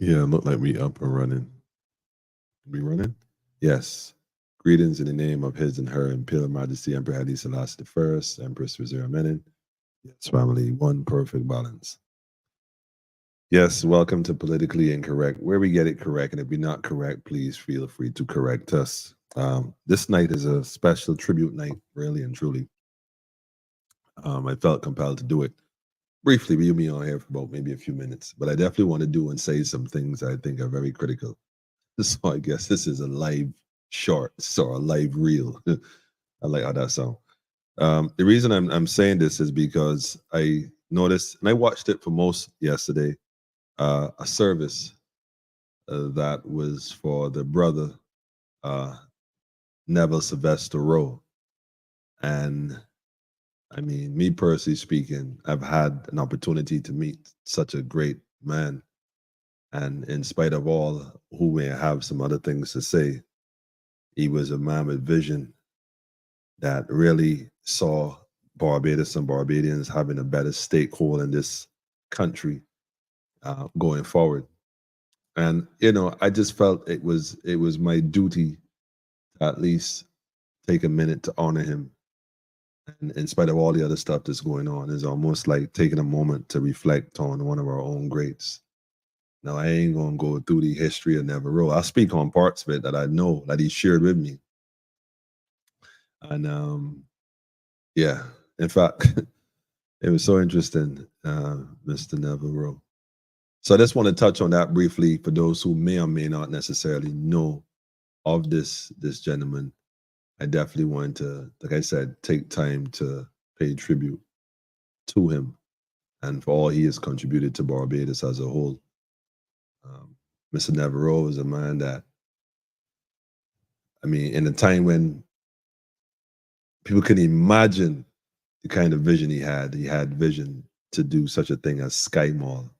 Yeah, look like we up and running. We running? Yes. Greetings in the name of His and Her Imperial Majesty Emperor Haile Selassie the First, Empress Reserve Menin. Yes, family, one perfect balance. Yes, welcome to Politically Incorrect, where we get it correct. And if we're not correct, please feel free to correct us. This night is a special tribute night, really and truly. I felt compelled to do it. Briefly, we'll be on here for about maybe a few minutes, but I definitely want to do and say some things I think are very critical. So I guess this is a live short, so a live reel. I like how that sounds. The reason I'm saying this is because I noticed, and I watched it for most yesterday, a service that was for the brother uh, Neville Sylvester Rowe, and I mean, me personally speaking, I've had an opportunity to meet such a great man, and in spite of all who may have some other things to say, he was a man with vision that really saw Barbados and Barbadians having a better stakehold in this country going forward. And I just felt it was my duty to at least take a minute to honor him. And in spite of all the other stuff that's going on, it's almost like taking a moment to reflect on one of our own greats. Now, I ain't gonna go through the history of Neville. I'll speak on parts of it that I know that he shared with me. And yeah, in fact, it was so interesting, Mr. Neville. So I just want to touch on that briefly for those who may or may not necessarily know of this gentleman. I definitely want to, like I said, take time to pay tribute to him and for all he has contributed to Barbados as a whole. Mr. Navarro is a man that, I mean, in a time when people couldn't imagine the kind of vision he had vision to do such a thing as Sky Mall.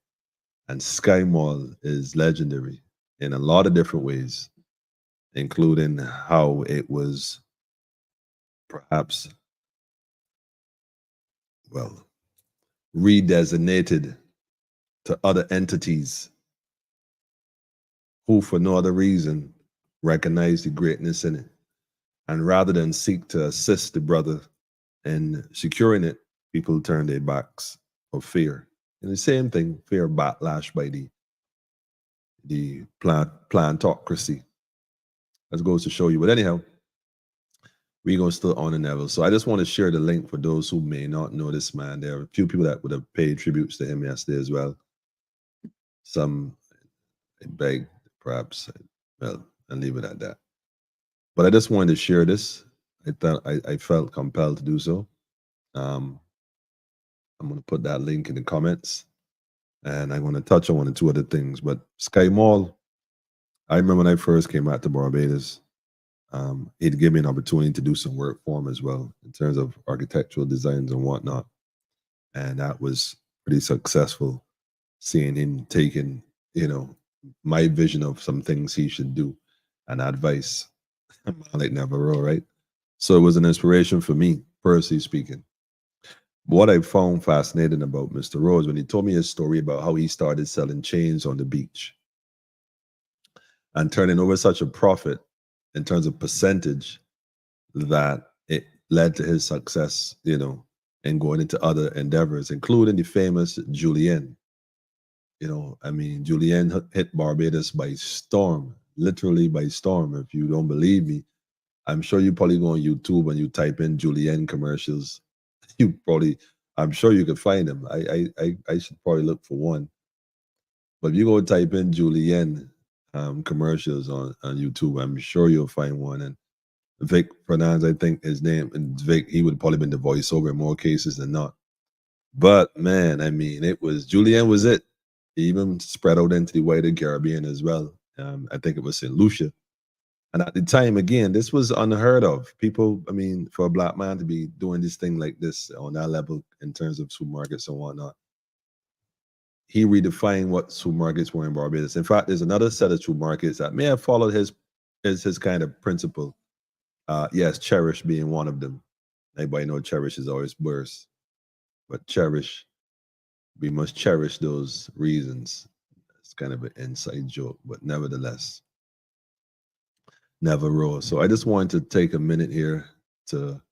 And Sky Mall is legendary in a lot of different ways, including how it was perhaps, well, redesignated to other entities who, for no other reason, recognize the greatness in it. And rather than seek to assist the brother in securing it, people turn their backs of fear. And the same thing, fear backlash by the plantocracy. That goes to show you. But anyhow, we're going to still honor Neville. So I just want to share the link for those who may not know this man. There are a few people that would have paid tributes to him yesterday as well. Some I beg, perhaps, well, and leave it at that. But I just wanted to share this. I felt compelled to do so. Um, I'm going to put that link in the comments, and I'm going to touch on one or two other things. But Sky Mall, I remember when I first came out to Barbados, he'd give me an opportunity to do some work for him as well in terms of architectural designs and whatnot, and that was pretty successful. Seeing him taking, you know, my vision of some things he should do and advice, like Navarro, right? So it was an inspiration for me, personally speaking. What I found fascinating about Mr. Rose when he told me his story about how he started selling chains on the beach and turning over such a profit in terms of percentage that it led to his success, and going into other endeavors, including the famous Julien. I mean, Julien hit Barbados by storm, literally by storm. If you don't believe me, I'm sure you probably go on YouTube and you type in Julien commercials. You probably, I'm sure you could find them. I should probably look for one. But if you go type in Julien commercials on YouTube, I'm sure you'll find one. And Vic Fernandez, I think his name, and Vic, he would have probably been the voiceover in more cases than not. But man, I mean, it was Julien was it. He even spread out into the wider Caribbean as well. I think it was St. Lucia. And at the time, again, this was unheard of. People, I mean, for a black man to be doing this thing like this on that level in terms of supermarkets and whatnot, he redefined what supermarkets were in Barbados. In fact, there's another set of supermarkets that may have followed his kind of principle. Yes, Cherish being one of them. Everybody know Cherish is always worse, but Cherish, we must cherish those reasons. It's kind of an inside joke, but nevertheless, never roll. So I just wanted to take a minute here to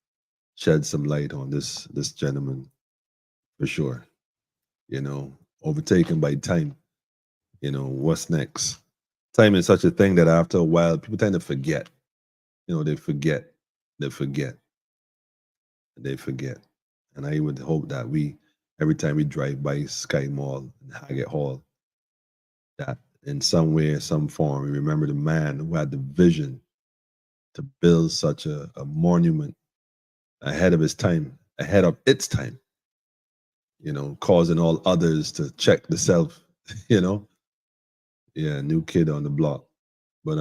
shed some light on this gentleman for sure. You know, overtaken by time. You know, what's next? Time is such a thing that after a while, people tend to forget. You know, they forget, they forget. And I would hope that we, every time we drive by Sky Mall and Haggett Hall, that in some way, some form, we remember the man who had the vision to build such a monument ahead of his time, ahead of its time, you know, causing all others to check the self, you know. Yeah, new kid on the block. But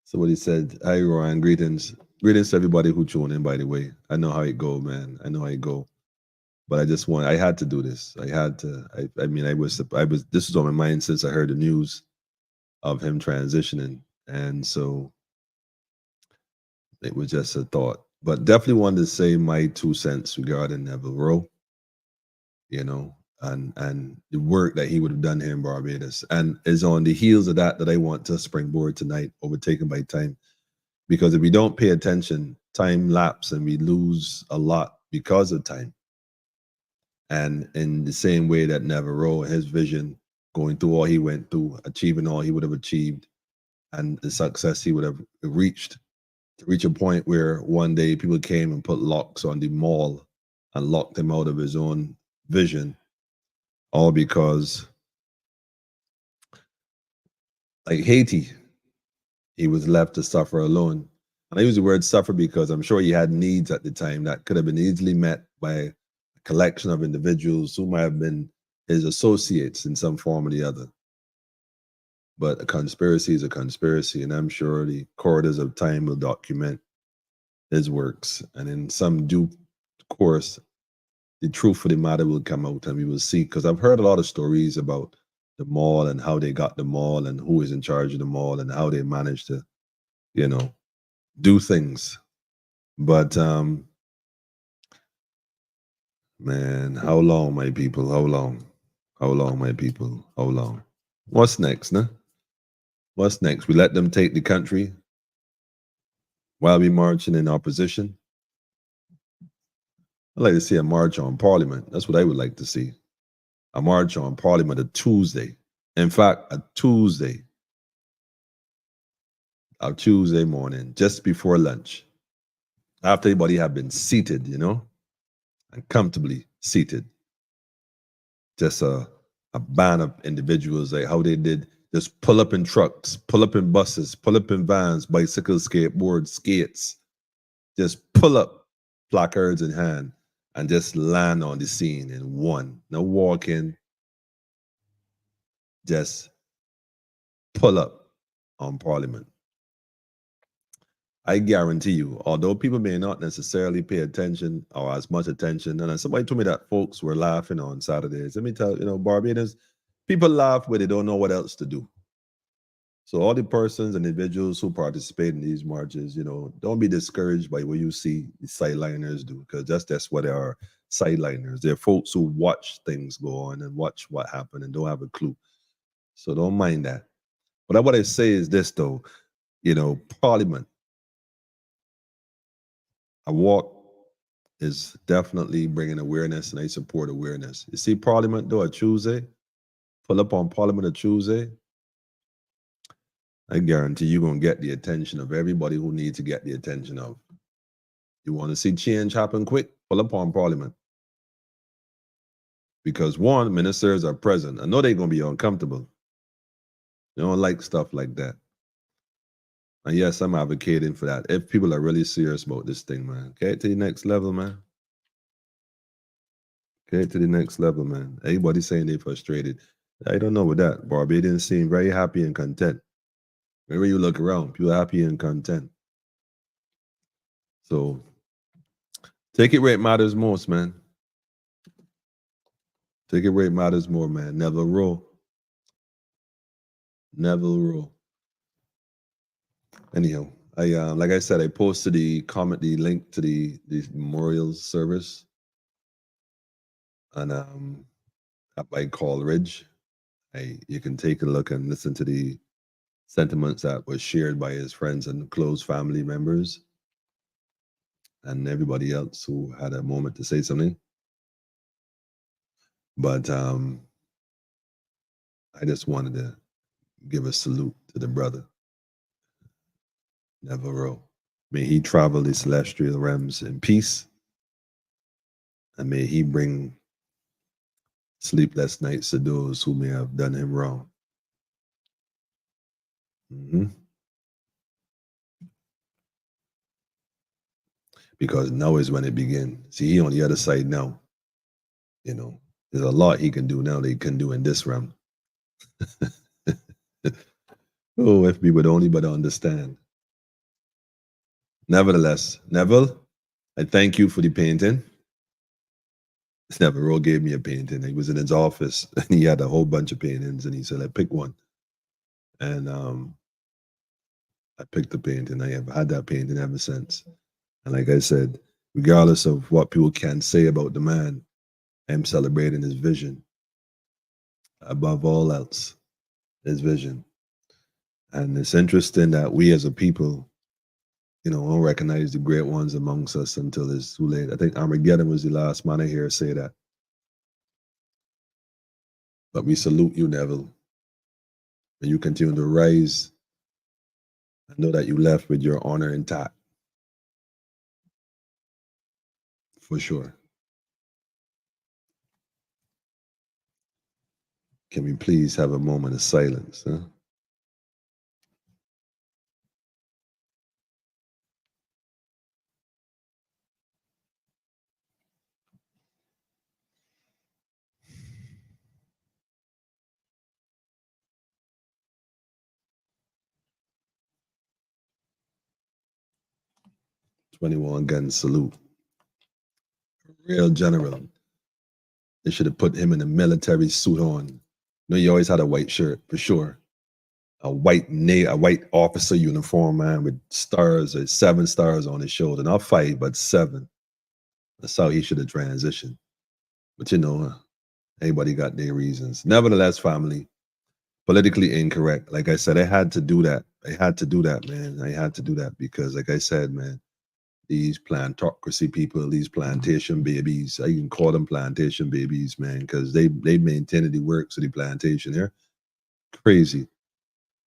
so what he said, hi Ryan, greetings. Greetings to everybody who tuned in, by the way. I know how it go, man. I know how it go. But I had to do this. I had to, I mean, this was on my mind since I heard the news of him transitioning. And so it was just a thought. But definitely wanted to say my 2 cents regarding Neville Rowe, you know, and the work that he would have done here in Barbados. And is on the heels of that I want to springboard tonight, overtaken by time. Because if we don't pay attention, time lapse and we lose a lot because of time. And in the same way that Neville Rowe, his vision, going through all he went through, achieving all he would have achieved, and the success he would have reached, to reach a point where one day people came and put locks on the mall and locked him out of his own vision, all because, like Haiti, he was left to suffer alone. And I use the word suffer because I'm sure he had needs at the time that could have been easily met by a collection of individuals who might have been his associates in some form or the other. But a conspiracy is a conspiracy, and I'm sure the corridors of time will document his works. And in some due course, the truth of the matter will come out and we will see. Because I've heard a lot of stories about the mall and how they got the mall and who is in charge of the mall and how they managed to, you know, do things. But man, how long, my people? How long? How long, my people? How long? What's next, nah? What's next? We let them take the country while we marching in opposition. I'd like to see a march on Parliament. That's what I would like to see. A march on Parliament a Tuesday. In fact, a Tuesday morning, just before lunch, after everybody had been seated, you know, and comfortably seated. Just a band of individuals, like how they did, just pull up in trucks, pull up in buses, pull up in vans, bicycles, skateboards, skates, just pull up, placards in hand, and just land on the scene in one. No walking, just pull up on Parliament. I guarantee you, although people may not necessarily pay attention or as much attention, and somebody told me that folks were laughing on Saturdays. Let me tell you, Barbados, people laugh when they don't know what else to do. So all the persons and individuals who participate in these marches, don't be discouraged by what you see the sideliners do, because that's what they are, sideliners. They're folks who watch things go on and watch what happened and don't have a clue. So don't mind that. But what I say is this, though, Parliament, a walk is definitely bringing awareness, and I support awareness. You see Parliament, though, a Tuesday, pull up on Parliament a Tuesday, I guarantee you're going to get the attention of everybody who needs to get the attention of. You want to see change happen quick? Pull up on Parliament. Because one, ministers are present. I know they're going to be uncomfortable. They don't like stuff like that. And yes, I'm advocating for that. If people are really serious about this thing, man, get to the next level, man. Get to the next level, man. Everybody saying they're frustrated. I don't know with that. Barbadians seem very happy and content. Wherever you look around, people are happy and content. So take it where it matters most, man. Take it where it matters more, man. Neville Rowe. Neville Rowe. Anyhow, I like I said, I posted the link to the memorial service, and up by Coleridge. You can take a look and listen to the sentiments that was shared by his friends and close family members and everybody else who had a moment to say something. But I just wanted to give a salute to the brother, Neville. May he travel the celestial realms in peace, and may he bring sleepless nights to those who may have done him wrong. Mm-hmm. Because now is when it begins. See, he on the other side now. You know, there's a lot he can do now that he can do in this realm. Oh, if we would only but understand. Nevertheless, Neville, I thank you for the painting. Neville gave me a painting. He was in his office and he had a whole bunch of paintings and he said, I pick one. And I picked the painting. I have had that painting ever since. And like I said, regardless of what people can say about the man, I'm celebrating his vision. Above all else, his vision. And it's interesting that we as a people, you know, don't recognize the great ones amongst us until it's too late. I think Armageddon was the last man I hear say that. But we salute you, Neville. And you continue to rise. I know that you left with your honor intact. For sure. Can we please have a moment of silence? Huh? '21 gun salute. Real general. They should have put him in a military suit on. You know, he always had a white shirt, for sure. A white officer uniform, man, with stars, 7 stars on his shoulder. Not 5, but 7. That's how he should have transitioned. But you know, everybody got their reasons. Nevertheless, family, politically incorrect. Like I said, I had to do that. I had to do that, man. I had to do that because, like I said, man, these plantocracy people, these plantation babies, I even call them plantation babies, man, because they maintain the works of the plantation here. Crazy.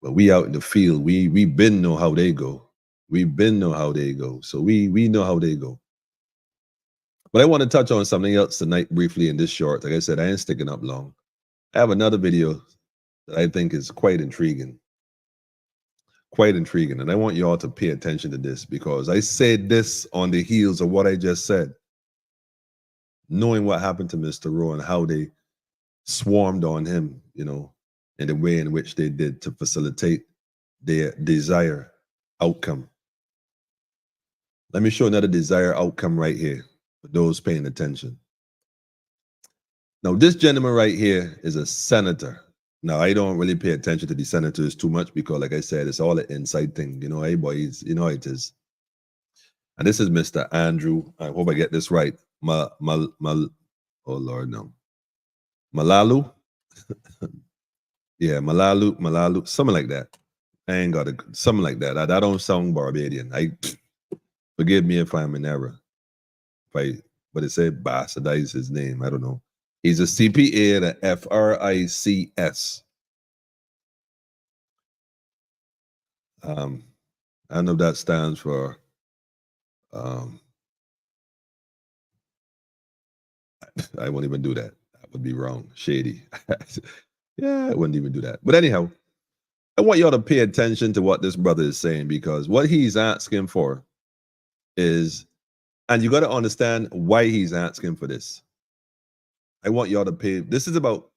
But we out in the field, we been know how they go. We been know how they go. So we know how they go. But I want to touch on something else tonight briefly in this short. Like I said, I ain't sticking up long. I have another video that I think is quite intriguing. Quite intriguing. And I want you all to pay attention to this because I said this on the heels of what I just said. Knowing what happened to Mr. Rowe and how they swarmed on him, you know, in the way in which they did to facilitate their desired outcome. Let me show another desired outcome right here for those paying attention. Now, this gentleman right here is a senator. Now, I don't really pay attention to the senators too much because, like I said, it's all an inside thing. You know, hey, boys, you know how it is. And this is Mr. Andrew. I hope I get this right. Oh, Lord, no. Malalu? Yeah, Malalu, something like that. I ain't got something like that. That don't sound Barbadian. Forgive me if I'm in error. But it said bastardize his name. I don't know. He's a CPA at FRICS. I don't know if that stands for I won't even do that. That would be wrong. Shady. Yeah, I wouldn't even do that. But anyhow, I want y'all to pay attention to what this brother is saying because what he's asking for is, and you got to understand why he's asking for this. I want y'all to pay. This is about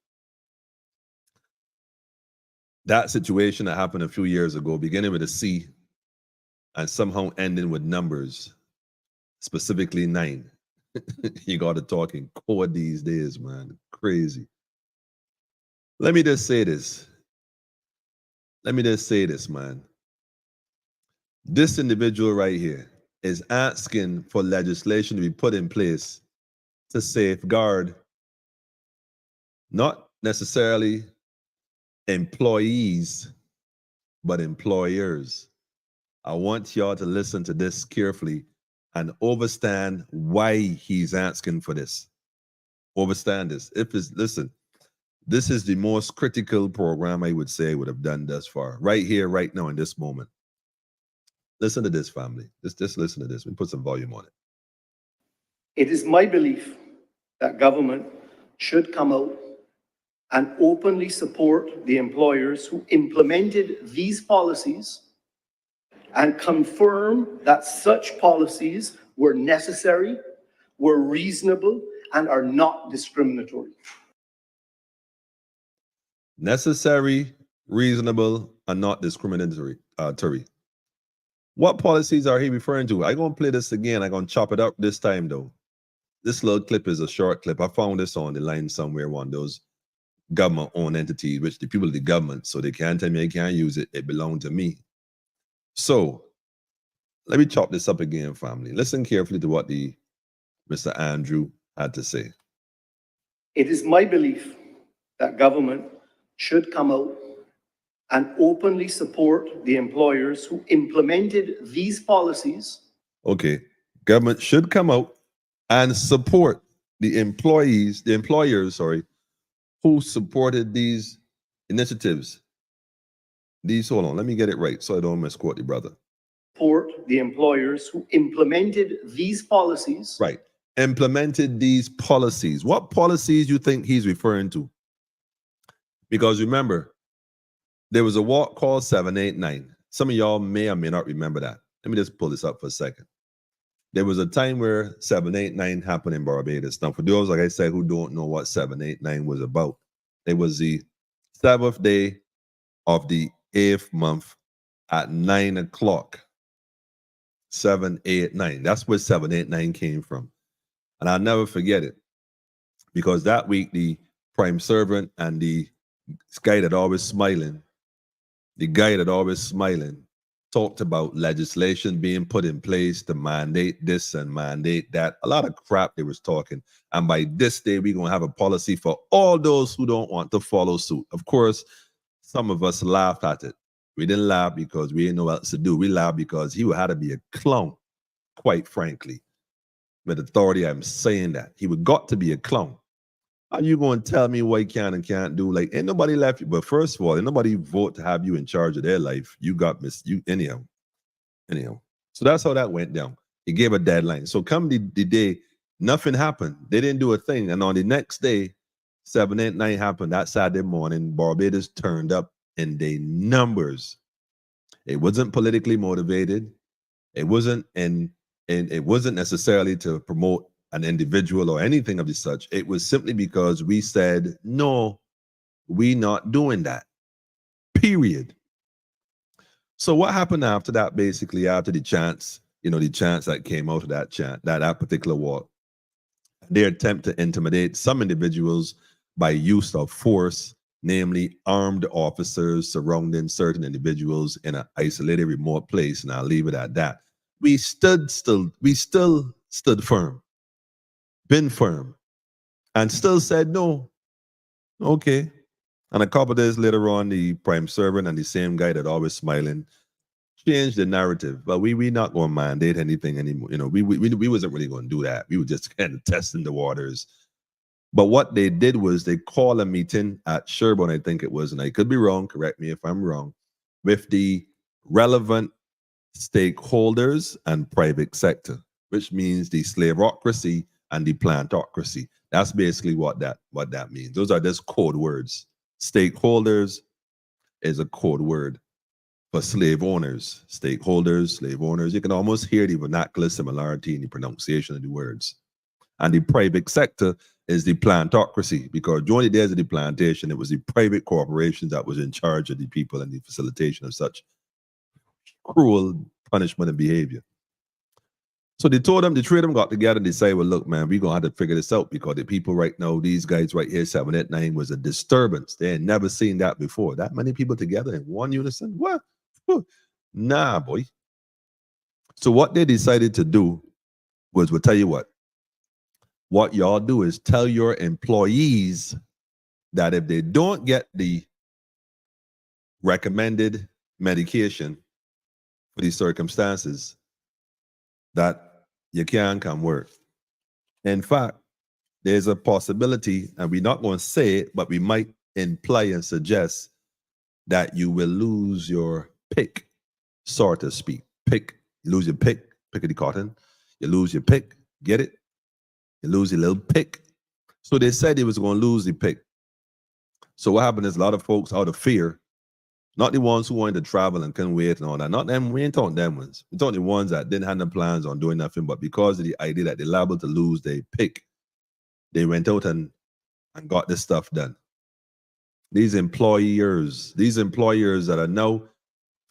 that situation that happened a few years ago, beginning with a C and somehow ending with numbers, specifically 9. You got to talk in code these days, man. Crazy. Let me just say this. Man. This individual right here is asking for legislation to be put in place to safeguard not necessarily employees, but employers. I want y'all to listen to this carefully and understand why he's asking for this. Understand this. Listen, this is the most critical program I would say would have done thus far. Right here, right now, in this moment. Listen to this, family. Just listen to this. We put some volume on it. It is my belief that government should come out and openly support the employers who implemented these policies and confirm that such policies were necessary, were reasonable, and are not discriminatory. Necessary, reasonable, and not discriminatory. What policies are he referring to? I'm going to play this again. I'm going to chop it up this time, though. This little clip is a short clip. I found this on the line somewhere, one of those government-owned entities, which the people of the government, so they can't tell me I can't use it. It belonged to me. So let me chop this up again, family. Listen carefully to what the Mr. Andrew had to say. It is my belief that government should come out and openly support the employers who implemented these policies. Okay, government should come out and support the employers, who supported these initiatives. Hold on, let me get it right so I don't misquote the brother. Support the employers who implemented these policies. Right, implemented these policies. What policies you think he's referring to? Because remember, there was a walk called 789. Some of y'all may or may not remember that. Let me just pull this up for a second. There was a time where 789 happened in Barbados. Now, for those, like I said, who don't know what 789 was about, it was the 7th day of the 8th month at 9 o'clock. 789. That's where 789 came from. And I'll never forget it, because that week, the prime servant and the guy that always smiling, talked about legislation being put in place to mandate this and mandate that. A lot of crap they was talking. And by this day, we're going to have a policy for all those who don't want to follow suit. Of course, some of us laughed at it. We didn't laugh because we didn't know what else to do. We laughed because he had to be a clown, quite frankly. With authority, I'm saying that. He would got to be a clown. How you going to tell me what you can and can't do? Like, ain't nobody left you. But first of all, ain't nobody vote to have you in charge of their life. You got anyhow. So that's how that went down. He gave a deadline. So come the day, nothing happened. They didn't do a thing. And on the next day, 789 happened. That Saturday morning, Barbados turned up in their numbers. It wasn't politically motivated. It wasn't it wasn't necessarily to promote an individual or anything of the such. It was simply because we said, no, we not doing that. Period. So what happened after that, basically, after the chants, the chants that came out of that chant, that particular walk, their attempt to intimidate some individuals by use of force, namely armed officers surrounding certain individuals in an isolated, remote place, and I'll leave it at that. We still stood firm, been firm, and still said no. Okay. And a couple of days later on, the prime servant and the same guy that always smiling changed the narrative. But we not going to mandate anything anymore. We wasn't really going to do that. We were just kind of testing the waters. But what they did was they called a meeting at Sherborne, I think it was, and I could be wrong, correct me if I'm wrong, with the relevant stakeholders and private sector, which means the slaveocracy and the plantocracy. That's basically what that means. Those are just code words. Stakeholders is a code word for slave owners. Stakeholders, slave owners. You can almost hear the vernacular similarity in the pronunciation of the words. And the private sector is the plantocracy, because during the days of the plantation, it was the private corporations that was in charge of the people and the facilitation of such cruel punishment and behavior. So the three of them got together and decided, well, look, man, we're going to have to figure this out, because the people right now, these guys right here, 789, was a disturbance. They had never seen that before. That many people together in one unison? What? Nah, boy. So what they decided to do was, we'll tell you what y'all do is tell your employees that if they don't get the recommended medication for these circumstances, that you can't come work. In fact, there's a possibility, and we're not going to say it, but we might imply and suggest that you will lose your pick, so to speak. Pick, you lose your pick of the cotton. You lose your pick, get it? You lose your little pick. So they said they was going to lose the pick. So what happened is a lot of folks out of fear, not the ones who wanted to travel and couldn't wait and all that, not them, we ain't talking them ones. We're talking the ones that didn't have no plans on doing nothing, but because of the idea that they're liable to lose their pick, they went out and got this stuff done. These employers that are now,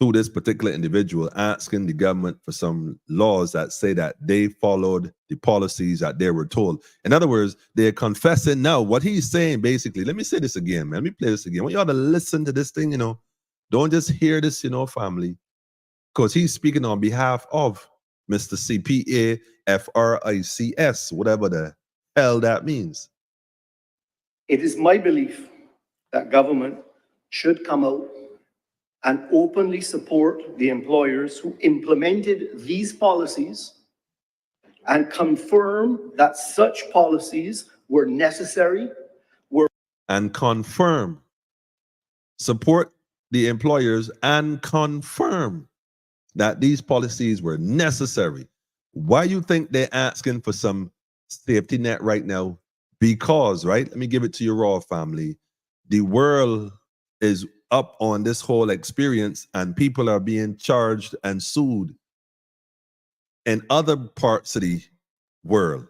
through this particular individual, asking the government for some laws that say that they followed the policies that they were told. In other words, they're confessing now. What he's saying, basically, let me say this again, man. Let me play this again. I want you all to listen to this thing, Don't just hear this, family. Because he's speaking on behalf of Mr. CPAFRICS, whatever the hell that means. It is my belief that government should come out and openly support the employers who implemented these policies and confirm that such policies were necessary, support the employers and confirm that these policies were necessary. Why you think they're asking for some safety net right now? Because, right, let me give it to you raw, family. The world is up on this whole experience and people are being charged and sued in other parts of the world.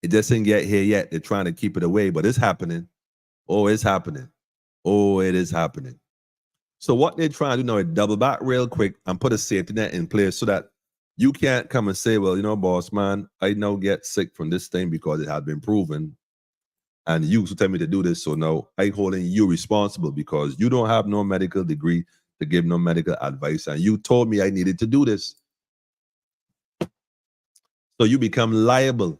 It just didn't get here yet. They're trying to keep it away, but it's happening. Oh, it's happening. Oh, it is happening. So what they're trying to do now is double back real quick and put a safety net in place so that you can't come and say, well, boss man, I now get sick from this thing because it had been proven. And you tell me to do this, so now I holding you responsible because you don't have no medical degree to give no medical advice, and you told me I needed to do this. So you become liable.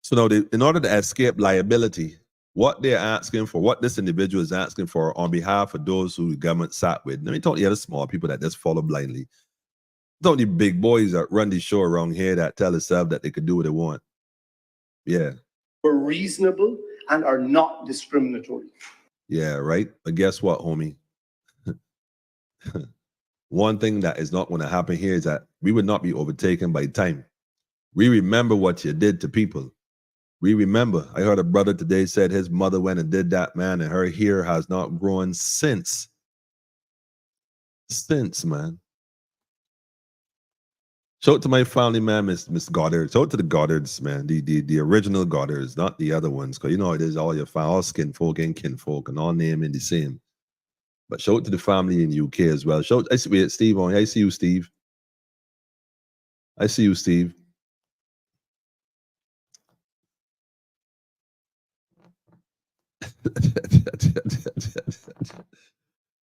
So now, in order to escape liability, what they're asking for, what this individual is asking for on behalf of those who the government sat with, let me talk to the other small people that just follow blindly. Don't the big boys that run the show around here that tell themselves that they could do what they want. Yeah. Were reasonable and are not discriminatory. Yeah, right. But guess what, homie? One thing that is not going to happen here is that we would not be overtaken by time. We remember what you did to people. We remember. I heard a brother today said his mother went and did that, man, and her hair has not grown since. Man. Shout out to my family, man, Miss Goddard. Shout out to the Goddards, man, the original Goddards, not the other ones, because it is all your all skin folk and kinfolk and all naming the same. But shout out to the family in the UK as well. I see Steve on. I see you, Steve.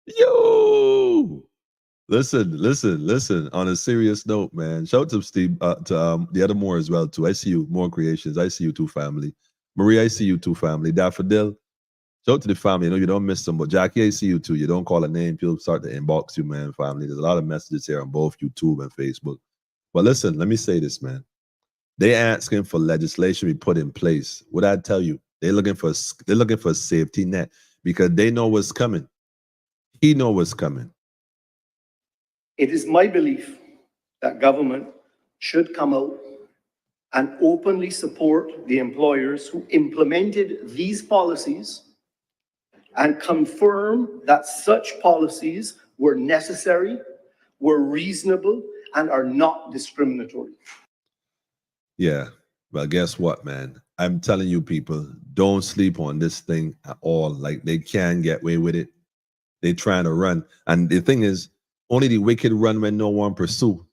Yo! Listen. On a serious note, man. Shout out to Steve, to the other Moore as well too. I see you, More Creations. I see you too, family. Marie, I see you too, family. Daffodil. Shout out to the family. I know you don't miss them, but Jackie, I see you too. You don't call a name, people start to inbox you, man, family. There's a lot of messages here on both YouTube and Facebook. But listen, let me say this, man. They asking for legislation to be put in place. What I tell you, they're looking for a safety net because they know what's coming. He know what's coming. It is my belief that government should come out and openly support the employers who implemented these policies and confirm that such policies were necessary, were reasonable, and are not discriminatory. Yeah, well, guess what, man? I'm telling you, people, don't sleep on this thing at all. Like, they can get away with it. They're trying to run. And the thing is, only the wicked run when no one pursue.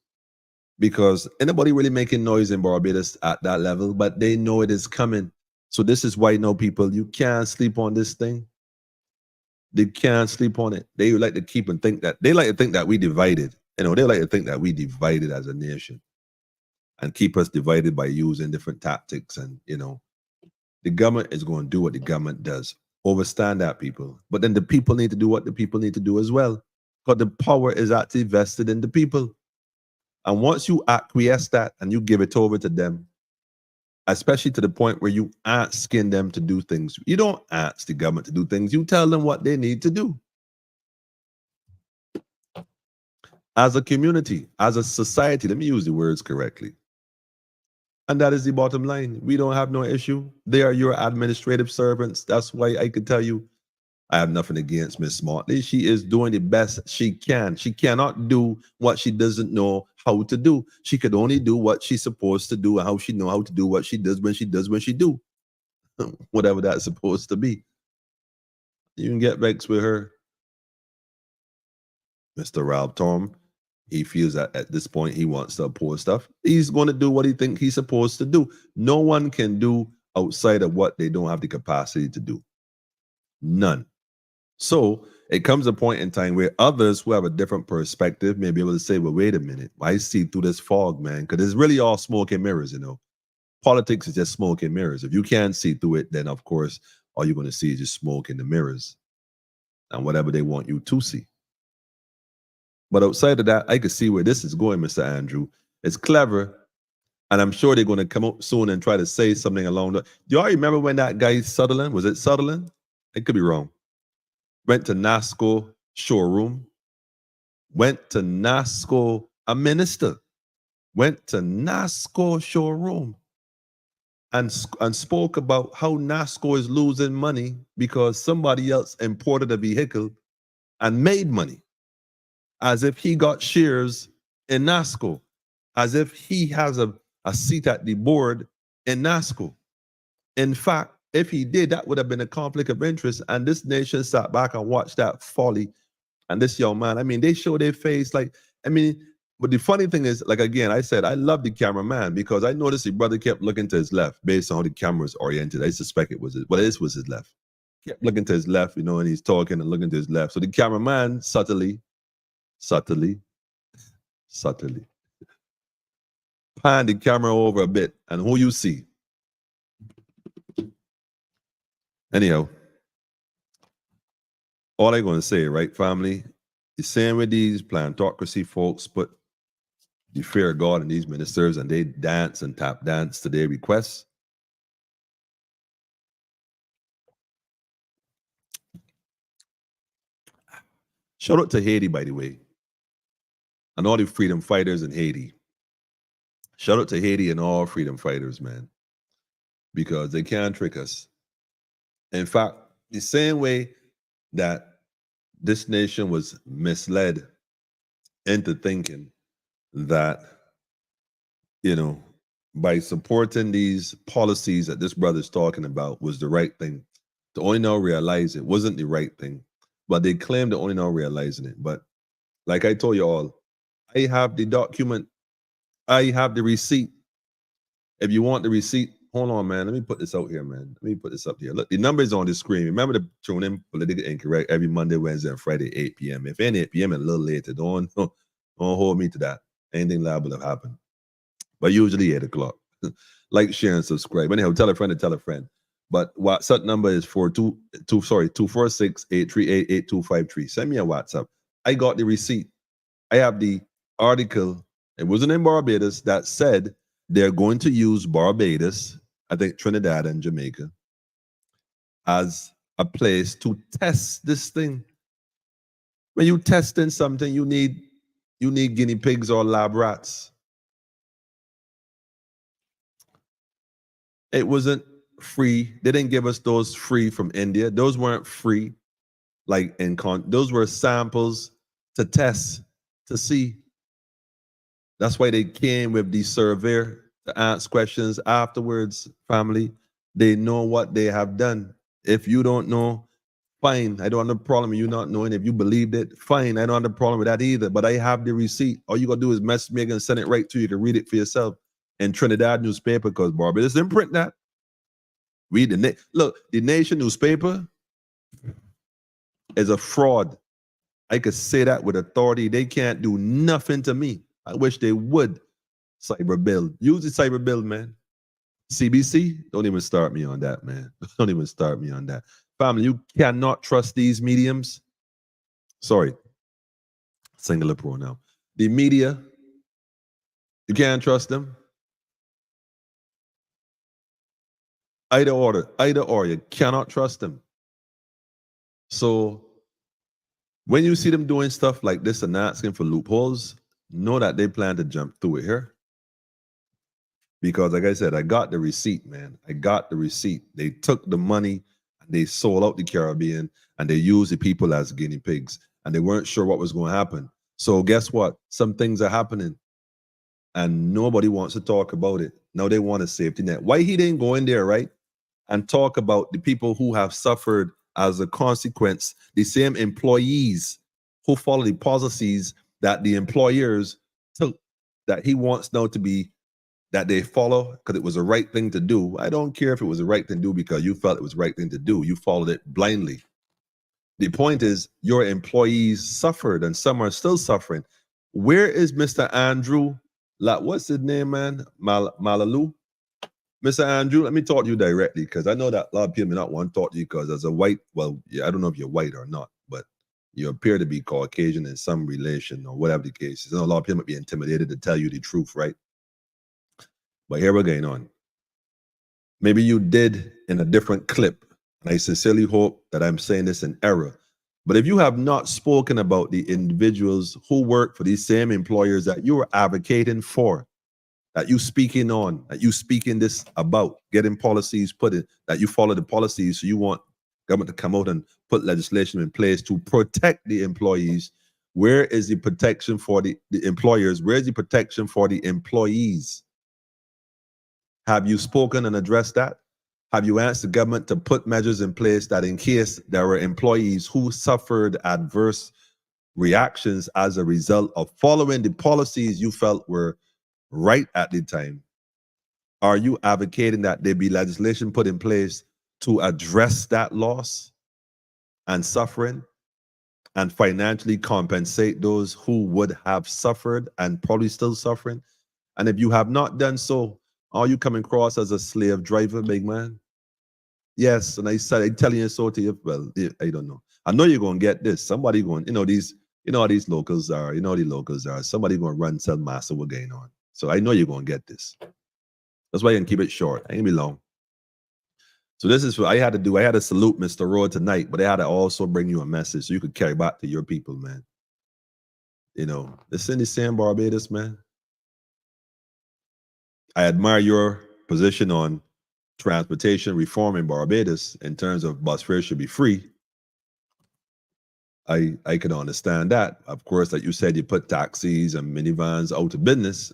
Because anybody really making noise in Barbados at that level, but they know it is coming. So this is why, people, you can't sleep on this thing. They can't sleep on it. They like to keep and think that, they like to think that we divided. They like to think that we divided as a nation and keep us divided by using different tactics. And, the government is going to do what the government does overstand that, people. But then the people need to do what the people need to do as well. Because the power is actually vested in the people. And once you acquiesce that and you give it over to them, especially to the point where you asking them to do things. You don't ask the government to do things. You tell them what they need to do. As a community, as a society, let me use the words correctly. And that is the bottom line. We don't have no issue. They are your administrative servants. That's why I can tell you, I have nothing against Miss Smartley. She is doing the best she can. She cannot do what she doesn't know how to do. She could only do what she's supposed to do and how she know how to do what she does when she do. Whatever that's supposed to be. You can get vexed with her. Mr. Ralph Tom, he feels that at this point he wants to oppose stuff. He's going to do what he thinks he's supposed to do. No one can do outside of what they don't have the capacity to do. None. So it comes a point in time where others who have a different perspective may be able to say, well, wait a minute, I see through this fog, man, because it's really all smoke and mirrors, you know. Politics is just smoke and mirrors. If you can't see through it, then of course, all you're going to see is just smoke in the mirrors and whatever they want you to see. But outside of that, I can see where this is going, Mr. Andrew. It's clever. And I'm sure they're going to come up soon and try to say something along the... Do y'all remember when that guy Sutherland, was it Sutherland? I could be wrong. Went to NASCO showroom. Went to NASCO, a minister. Went to NASCO showroom. And spoke about how NASCO is losing money because somebody else imported a vehicle and made money. As if he got shares in NASCO. As if he has a seat at the board in NASCO. In fact, if he did, that would have been a conflict of interest. And this nation sat back and watched that folly. And this young man, I mean, they show their face like, I mean, but the funny thing is, like, again, I said, I love the cameraman because I noticed the brother kept looking to his left based on how the camera was oriented. I suspect it was his, well, this was his left. Kept looking to his left, you know, and he's talking and looking to his left. So the cameraman subtly pan the camera over a bit, and who you see? Anyhow, all I'm going to say, right, family, the same with these plantocracy folks put the fear of God in these ministers, and they dance and tap dance to their requests. Shout out to Haiti, by the way, and all the freedom fighters in Haiti. Shout out to Haiti and all freedom fighters, man, because they can't trick us. In fact, the same way that this nation was misled into thinking that, you know, by supporting these policies that this brother's talking about was the right thing, to only now realize it wasn't the right thing, but they claim to only now realizing it. But like I told you all, I have the document, I have the receipt. If you want the receipt, hold on, man. Let me put this out here, man. Let me put this up here. Look, the number is on the screen. Remember to tune in Politically Incorrect every Monday, Wednesday, and Friday, 8 p.m. If any 8 p.m. and a little later, don't hold me to that. Anything liable to happen. But usually 8 o'clock. Like, share, and subscribe. Anyhow, tell a friend to tell a friend. But WhatsApp number is 246-838-8253. Send me a WhatsApp. I got the receipt. I have the article. It wasn't in Barbados that said they're going to use Barbados, I think Trinidad and Jamaica, as a place to test this thing. When you testing something, you need guinea pigs or lab rats. It wasn't free. They didn't give us those free from India. Those weren't free. Like those were samples to test, to see. That's why they came with the surveyor to ask questions afterwards, family. They know what they have done. If you don't know, fine. I don't have a problem with you not knowing. If you believed it, fine. I don't have a problem with that either. But I have the receipt. All you got to do is message me and send it right to you. You can read it for yourself. In Trinidad newspaper, because Barbados didn't print that. Read look, the Nation newspaper is a fraud. I could say that with authority. They can't do nothing to me. I wish they would. Cyber build. Use the cyber build, man. CBC, don't even start me on that, man. Don't even start me on that. Family, you cannot trust these mediums. Sorry, singular pronoun. The media, you can't trust them. Either or, you cannot trust them. So when you see them doing stuff like this and asking for loopholes, know that they plan to jump through it here. Because like I said, I got the receipt, man. I got the receipt. They took the money and they sold out the Caribbean and they used the people as guinea pigs and they weren't sure what was going to happen. So guess what? Some things are happening and nobody wants to talk about it. Now they want a safety net. Why he didn't go in there, right? And talk about the people who have suffered as a consequence, the same employees who follow the policies that the employers took, that he wants now to be, that they follow because it was the right thing to do. I don't care if it was the right thing to do because you felt it was the right thing to do. You followed it blindly. The point is your employees suffered and some are still suffering. Where is Mr. Andrew? What's his name, man? Malalu? Mr. Andrew, let me talk to you directly because I know that a lot of people may not want to talk to you because as a white, well, yeah, I don't know if you're white or not, but you appear to be Caucasian in some relation or whatever the case is. I know a lot of people might be intimidated to tell you the truth, right? But here we're going on. Maybe you did in a different clip, and I sincerely hope that I'm saying this in error. But if you have not spoken about the individuals who work for these same employers that you are advocating for, that you speaking on, that you speaking this about, getting policies put in, that you follow the policies, so you want government to come out and put legislation in place to protect the employees. Where is the protection for the employers? Where is the protection for the employees? Have you spoken and addressed that? Have you asked the government to put measures in place that in case there were employees who suffered adverse reactions as a result of following the policies you felt were right at the time, are you advocating that there be legislation put in place to address that loss and suffering and financially compensate those who would have suffered and probably still suffering? And if you have not done so, are you coming across as a slave driver, big man? Yes, and I said, I'm telling you so to you. Well, I don't know. I know you're going to get this. Somebody going, you know how these locals are. You know how the locals are. Somebody going to run, tell master what's going on. So I know you're going to get this. That's why I can keep it short. I ain't be long. So this is what I had to do. I had to salute Mr. Roy tonight, but I had to also bring you a message so you could carry back to your people, man. You know, listen to Sam Barbados, man. I admire your position on transportation reform in Barbados in terms of bus fares should be free. I can understand that. Of course, like you said, you put taxis and minivans out of business.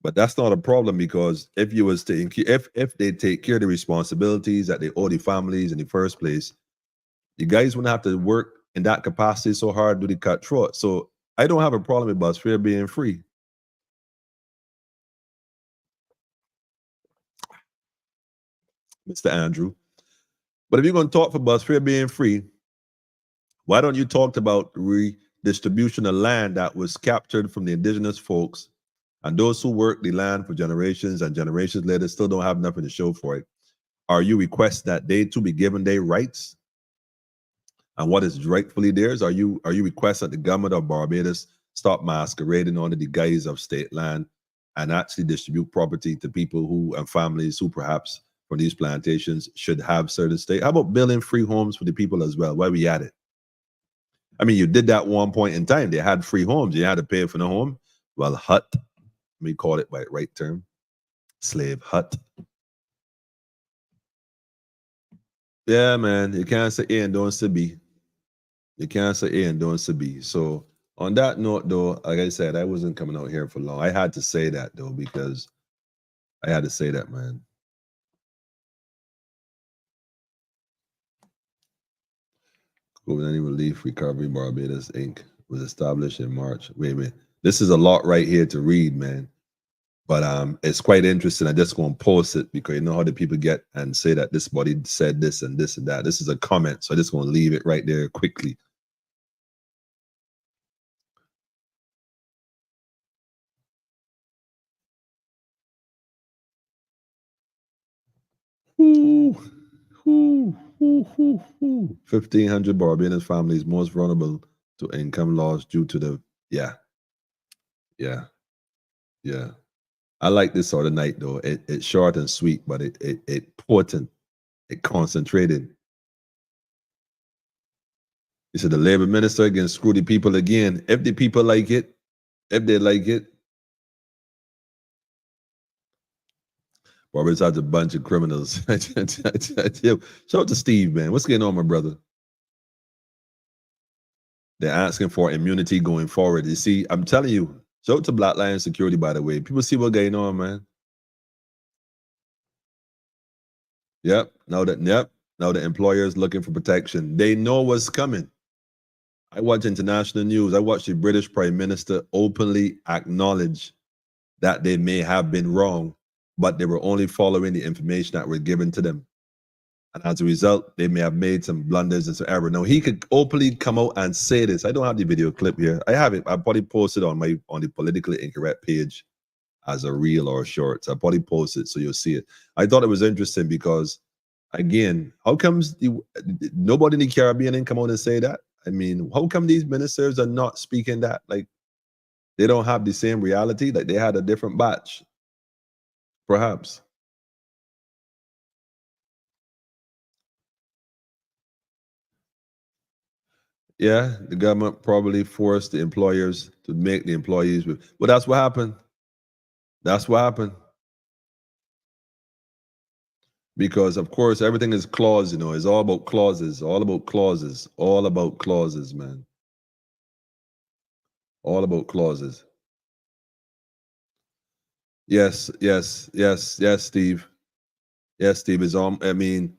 But that's not a problem because if you was to if they take care of the responsibilities that they owe the families in the first place, you guys wouldn't have to work in that capacity so hard to the cutthroat. So I don't have a problem with bus fare being free. Mr. Andrew. But if you're going to talk for bus fare being free, why don't you talk about redistribution of land that was captured from the indigenous folks and those who work the land for generations and generations later still don't have nothing to show for it? Are you request that they too be given their rights and what is rightfully theirs? Are you requesting that the government of Barbados stop masquerading under the guise of state land and actually distribute property to people who and families who perhaps from these plantations should have certain state? How about building free homes for the people as well? Why we at it? I mean, you did that one point in time. They had free homes. You had to pay for the home. Well, hut, let me call it by the right term, slave hut. Yeah, man, you can't say A and don't say B. You can't say A and don't say B. So on that note, though, like I said, I wasn't coming out here for long. I had to say that, though, because I had to say that, man. COVID-19 Relief Recovery Barbados, Inc. was established in March. Wait a minute. This is a lot right here to read, man. But it's quite interesting. I just going to post it because you know how the people get and say that this body said this and this and that. This is a comment, so I just going to leave it right there quickly. Ooh, 1,500 Barbadian families most vulnerable to income loss due to the yeah. I like this sort of night though. It's short and sweet, but it potent, it concentrated. He said the labor minister against screw the people again. If the people like it, if they like it. Barbados has a bunch of criminals. Shout out to Steve, man. What's going on, my brother? They're asking for immunity going forward. You see, I'm telling you, shout out to Black Lion Security, by the way. People see what's going on, man. Yep. Now the employers looking for protection. They know what's coming. I watch international news. I watch the British Prime Minister openly acknowledge that they may have been wrong, but they were only following the information that were given to them. And as a result, they may have made some blunders and some error. Now, he could openly come out and say this. I don't have the video clip here. I have it. I probably posted on the politically incorrect page as a reel or a short. So I probably post it so you'll see it. I thought it was interesting because, again, how comes nobody in the Caribbean didn't come out and say that? I mean, how come these ministers are not speaking that? Like, they don't have the same reality? Like, they had a different batch, perhaps. Yeah, the government probably forced the employers to make the employees. Well, that's what happened. That's what happened. Because, of course, everything is clause, It's all about clauses, all about clauses, all about clauses, man. All about clauses. Yes, Steve. Yes, Steve is on. I mean,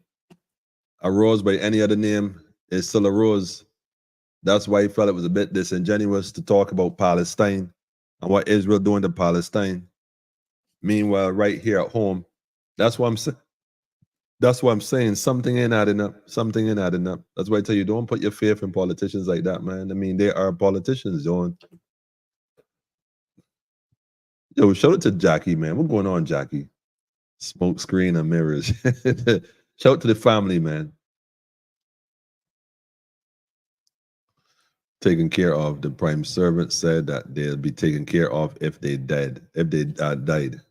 a rose by any other name is still a rose. That's why he felt it was a bit disingenuous to talk about Palestine and what Israel doing to Palestine. Meanwhile, right here at home, that's what I'm saying. That's what I'm saying. Something ain't adding up. Something ain't adding up. That's why I tell you, don't put your faith in politicians like that, man. I mean, they are politicians, John. Yo, shout out to Jackie, man. What's going on, Jackie? Smoke screen and mirrors. Shout out to the family, man. Taken care of. The prime servant said that they'll be taken care of if they died. If they died.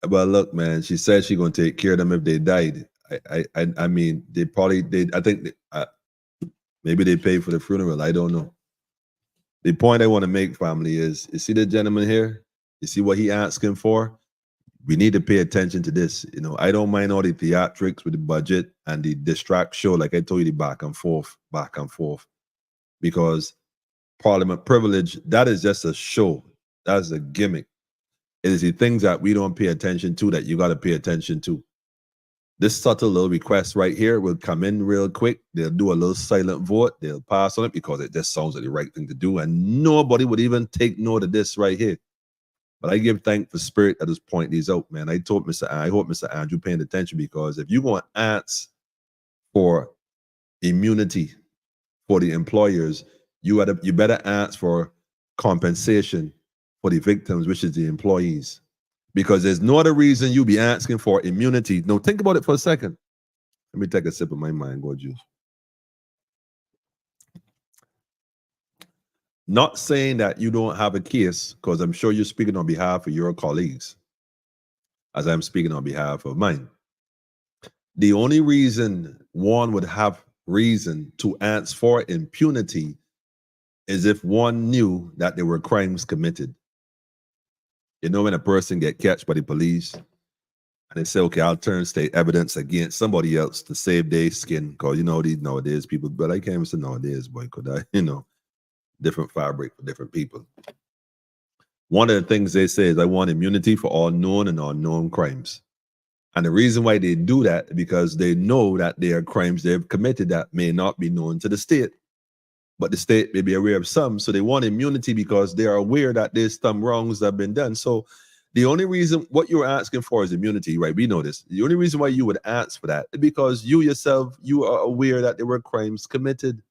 Well, look, man. She said she's gonna take care of them if they died. I mean, I think maybe they pay for the funeral. I don't know. The point I want to make, family, is you see the gentleman here. You see what he asking for. We need to pay attention to this. I don't mind all the theatrics with the budget and the distract show, like I told you, the back and forth, because parliament privilege, that is just a show. That's a gimmick. It is the things that we don't pay attention to that you got to pay attention to. This subtle little request right here will come in real quick. They'll do a little silent vote. They'll pass on it because it just sounds like the right thing to do. And nobody would even take note of this right here. But I give thanks for spirit that is pointing these out, man. I hope Mr. Andrew paying attention, because if you're going to ask for immunity for the employers, you better ask for compensation for the victims, which is the employees. Because there's no other reason you be asking for immunity. No, think about it for a second. Let me take a sip of my mango juice. Not saying that you don't have a case, because I'm sure you're speaking on behalf of your colleagues, as I'm speaking on behalf of mine. The only reason one would have reason to ask for impunity is if one knew that there were crimes committed. When a person get catched by the police and they say, okay, I'll turn state evidence against somebody else to save their skin, because these nowadays people, but I can't even say nowadays, boy, could I, different fabric for different people. One of the things they say is, I want immunity for all known and unknown crimes. And the reason why they do that is because they know that there are crimes they've committed that may not be known to the state, but the state may be aware of some. So they want immunity because they are aware that there's some wrongs that have been done. So the only reason what you're asking for is immunity, right? We know this. The only reason why you would ask for that is because you yourself, you are aware that there were crimes committed.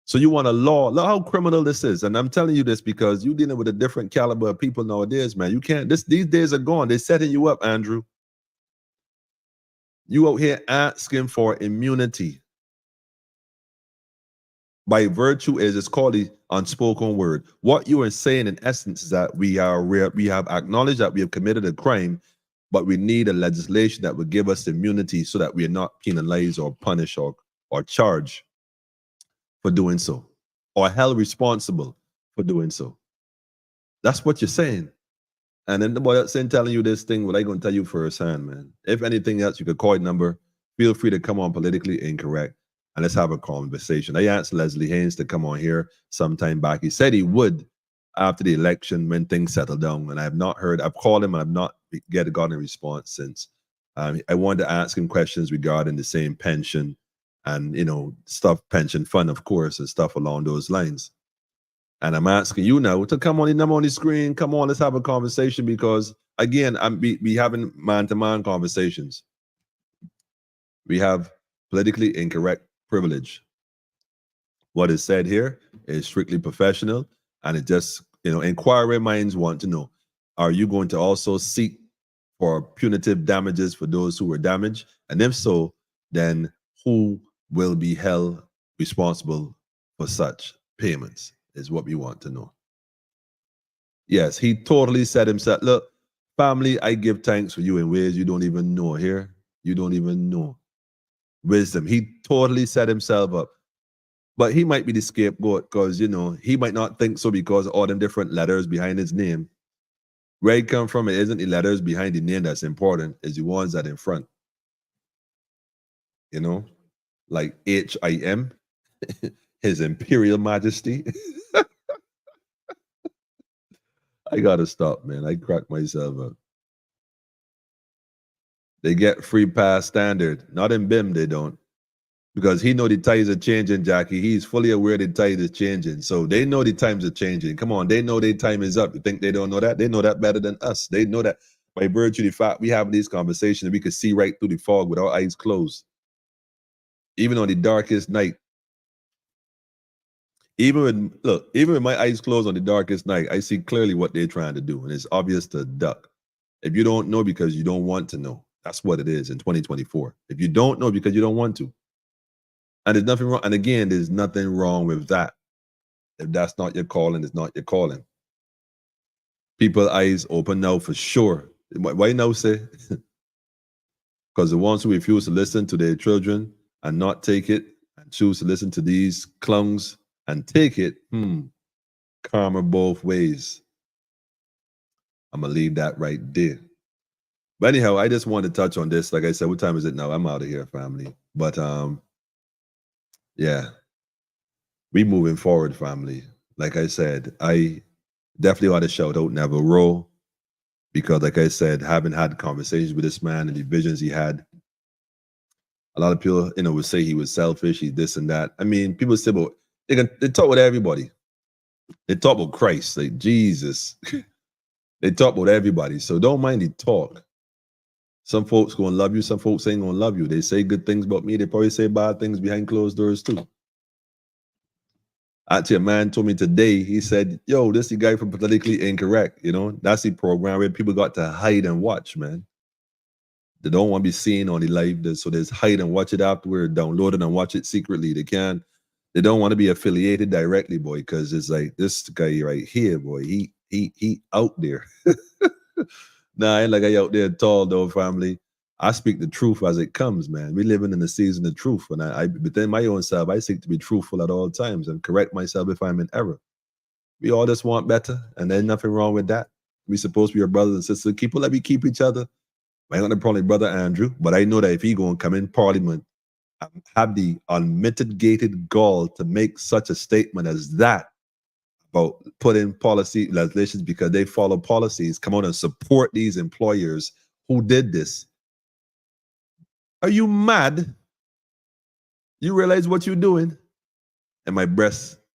So you want a law. Look how criminal this is. And I'm telling you this because you're dealing with a different caliber of people nowadays, man. You can't, these days are gone. They're setting you up, Andrew. You out here asking for immunity. By virtue, is it's called the unspoken word. What you are saying in essence is that we have acknowledged that we have committed a crime, but we need a legislation that would give us immunity so that we are not penalized or punished or charged for doing so, or held responsible for doing so. That's what you're saying. And then the boy that's saying telling you this thing, what I gonna tell you firsthand, man. If anything else, you could call a number. Feel free to come on Politically Incorrect and let's have a conversation. I asked Leslie Haynes to come on here sometime back. He said he would after the election when things settle down. And I have not heard, I've called him and I've not gotten a response since. I wanted to ask him questions regarding the same pension and, you know, stuff, pension fund, of course, and stuff along those lines. And I'm asking you now to come on the number on the screen. Come on, let's have a conversation because, again, we having man-to-man conversations. We have politically incorrect privilege. What is said here is strictly professional, and it just, you know, inquiring minds want to know, are you going to also seek for punitive damages for those who were damaged? And if so, then who will be held responsible for such payments is what we want to know. Yes, he totally said himself, look, family, I give thanks for you in ways you don't even know here. You don't even know. Wisdom. He totally set himself up. But he might be the scapegoat because, you know, he might not think so because of all them different letters behind his name. Where he come from, it isn't the letters behind the name that's important, it's the ones that in front. You know, like H-I-M, His Imperial Majesty. I gotta stop, man. I crack myself up. They get free pass standard. Not in BIM, they don't. Because he know the tides are changing, Jackie. He's fully aware the tide is changing. So they know the times are changing. Come on, they know their time is up. You think they don't know that? They know that better than us. They know that by virtue of the fact we have these conversations, we could see right through the fog with our eyes closed. Even on the darkest night. Even with my eyes closed on the darkest night, I see clearly what they're trying to do. And it's obvious to duck. If you don't know because you don't want to know, that's what it is in 2024. If you don't know because you don't want to. And there's nothing wrong. And again, there's nothing wrong with that. If that's not your calling, it's not your calling. People's eyes open now for sure. Why now say? Because the ones who refuse to listen to their children and not take it and choose to listen to these clowns and take it, karma both ways. I'm going to leave that right there. But anyhow, I just wanted to touch on this. Like I said, what time is it now? I'm out of here, family. But yeah, we moving forward, family. Like I said, I definitely want to shout out Neville Rowe because, like I said, having had conversations with this man and the visions he had, a lot of people, you know, would say he was selfish, he's this and that. I mean, people say, but they talk with everybody. They talk about Christ, like Jesus. They talk about everybody. So don't mind the talk. Some folks gonna love you, some folks ain't gonna love you. They say good things about me, they probably say bad things behind closed doors too. Actually, a man told me today, he said, yo, this is the guy from Politically Incorrect, you know? That's the program where people got to hide and watch, man. They don't want to be seen on the live, so there's hide and watch it afterward, download it and watch it secretly. They don't want to be affiliated directly, boy, because it's like this guy right here, boy, he out there. Nah, I ain't like I out there at all, though, family. I speak the truth as it comes, man. We living in the season of truth. And I within my own self, I seek to be truthful at all times and correct myself if I'm in error. We all just want better, and there's nothing wrong with that. We supposed to be your brothers and sisters. Let me keep each other. I ain't gonna probably brother Andrew, but I know that if he gonna come in Parliament and have the unmitigated gall to make such a statement as that about putting policy legislations because they follow policies, come out and support these employers who did this. Are you mad? You realize what you're doing? And my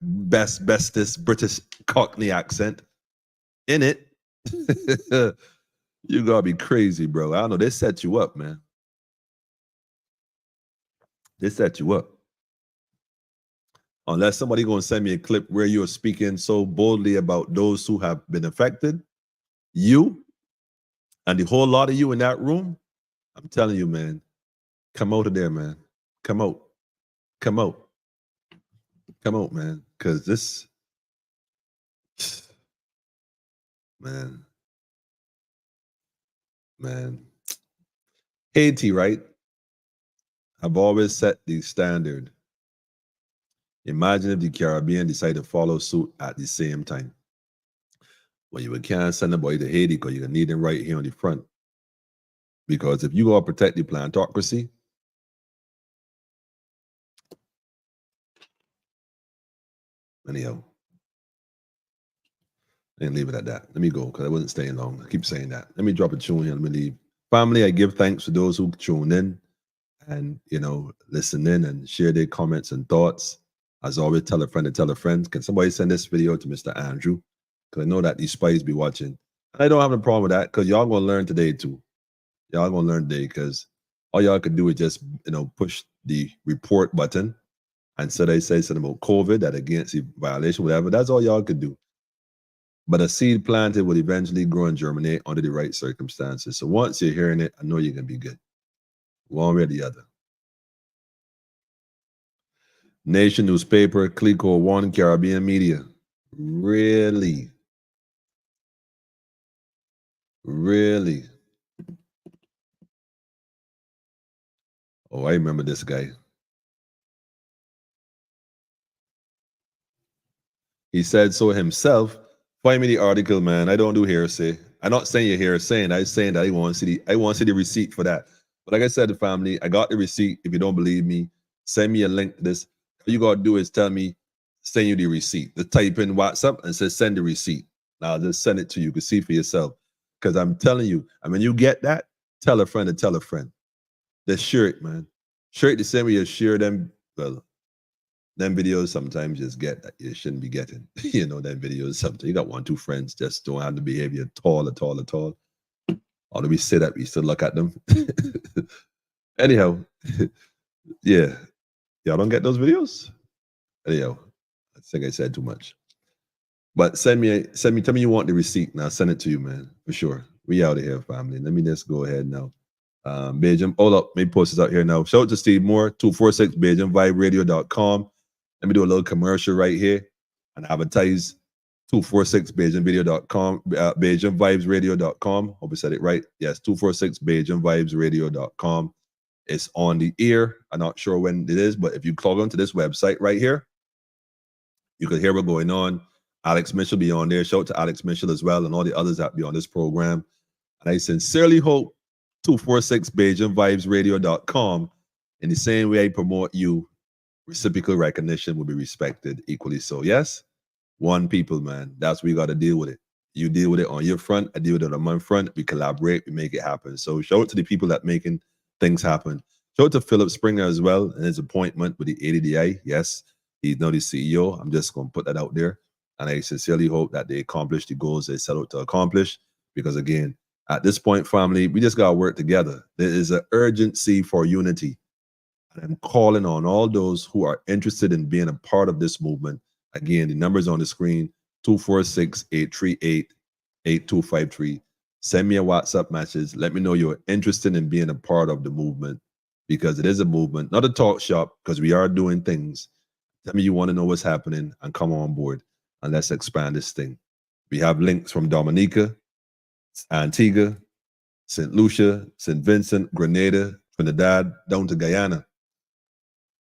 bestest British Cockney accent in it. You gotta be crazy, bro. I don't know. They set you up, man. They set you up. Unless somebody gonna send me a clip where you're speaking so boldly about those who have been affected, you and the whole lot of you in that room, I'm telling you, man, Come out of there, man. Come out. Come out. Come out, man. Because this, man, man. Haiti, right? I've always set the standard. Imagine if the Caribbean decide to follow suit at the same time. Well, you can't send a boy to Haiti because you're going to need them right here on the front. Because if you go protect the plantocracy, anyhow, and leave it at that. Let me go because I wasn't staying long. I keep saying that. Let me drop a tune here. Let me leave. Family, I give thanks to those who tune in and, listen in and share their comments and thoughts. As always, tell a friend to tell a friend. Can somebody send this video to Mr. Andrew? Because I know that these spies be watching. And I don't have a problem with that because y'all going to learn today too. Y'all going to learn today because all y'all can do is just, push the report button and so they say something about COVID, that against the violation, whatever. That's all y'all could do. But a seed planted will eventually grow and germinate under the right circumstances. So once you're hearing it, I know you're going to be good. One way or the other. Nation newspaper, Clico One, Caribbean media. Really? Really? Oh, I remember this guy. He said so himself. Find me the article, man. I don't do hearsay. I'm not saying you're hearsaying. I'm saying that I want to see the receipt for that. But like I said to family, I got the receipt. If you don't believe me, send me a link to this. All you gotta do is tell me, send you the receipt. Just type in WhatsApp and say send the receipt. Now I'll just send it to you. You can see for yourself. Because I'm telling you, and when you get that, tell a friend to tell a friend. The shirt, man. Shirt the same way you share them. Well, them videos sometimes just get that you shouldn't be getting. Them videos sometimes you got 1-2 friends just don't have the behavior at all. Or do we say that we still look at them? Anyhow, yeah. Y'all don't get those videos? Anyhow, I think I said too much. But tell me you want the receipt and I'll send it to you, man, for sure. We out of here, family. Let me just go ahead now. Beijing, hold up, let me post this out here now. Shout out to Steve Moore, 246 BeijingVibeRadio.com. Let me do a little commercial right here and advertise 246 BeijingVideo.com, BeijingVibesRadio.com. Hope I said it right. Yes, 246 BeijingVibesRadio.com. It's on the ear. I'm not sure when it is, but if you log onto this website right here, you can hear what's going on. Alex Mitchell be on there. Shout out to Alex Mitchell as well and all the others that be on this program. And I sincerely hope 246 BeijingVibesRadio.com, in the same way I promote you, reciprocal recognition will be respected equally so. Yes? One people, man. That's what you got to deal with it. You deal with it on your front, I deal with it on my front. We collaborate, we make it happen. So shout out to the people that making things happen. Shout out to Philip Springer as well and his appointment with the ADDI. Yes, he's now the CEO. I'm just going to put that out there. And I sincerely hope that they accomplish the goals they set out to accomplish. Because again, at this point, family, we just got to work together. There is an urgency for unity. And I'm calling on all those who are interested in being a part of this movement. Again, the numbers on the screen, 246-838-8253. Send me a WhatsApp message. Let me know you're interested in being a part of the movement because it is a movement, not a talk shop, because we are doing things. Tell me you want to know what's happening and come on board and let's expand this thing. We have links from Dominica, Antigua, St. Lucia, St. Vincent, Grenada, Trinidad, down to Guyana,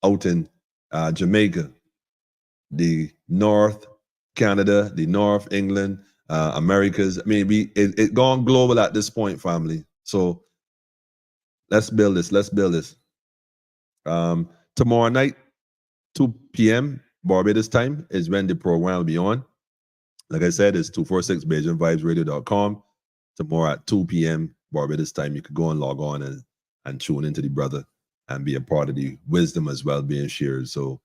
out in Jamaica, the North Canada, the North England, Americas. I mean, it gone global at this point, family. So let's build this. Let's build this. Tomorrow night, 2 p.m. Barbados time is when the program will be on. Like I said, it's 246 BeijingVibesRadio.com. Tomorrow at 2 p.m. Barbados time, you could go and log on and tune into the brother and be a part of the wisdom as well being shared. So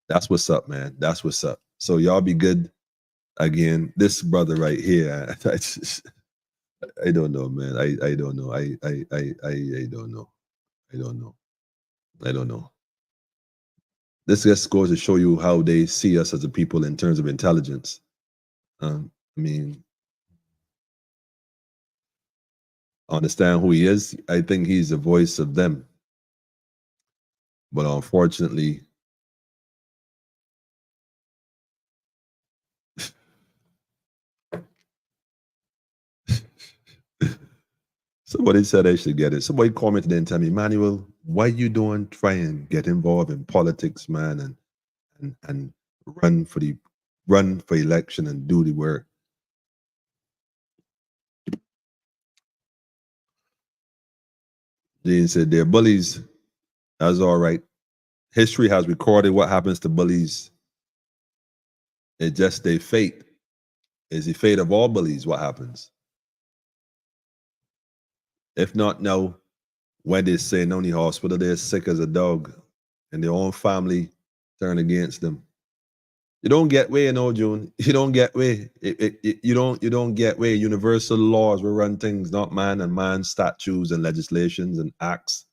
that's what's up, man. That's what's up. So y'all be good. Again, this brother right here, I don't know, man. I don't know. I don't know. I don't know. I don't know. This just goes to show you how they see us as a people in terms of intelligence. I mean, understand who he is. I think he's the voice of them. But unfortunately, somebody said I should get it. Somebody commented and tell me, Manuel, why you don't try and get involved in politics, man, and run for election and do the work. Dean said they're bullies. That's all right. History has recorded what happens to bullies. It's just their fate. It's the fate of all bullies, what happens. If not now, when they say no, in the hospital, they're sick as a dog, and their own family turn against them. You don't get way, June. You don't get way. You don't get way. Universal laws will run things, not man and man statutes and legislations and acts.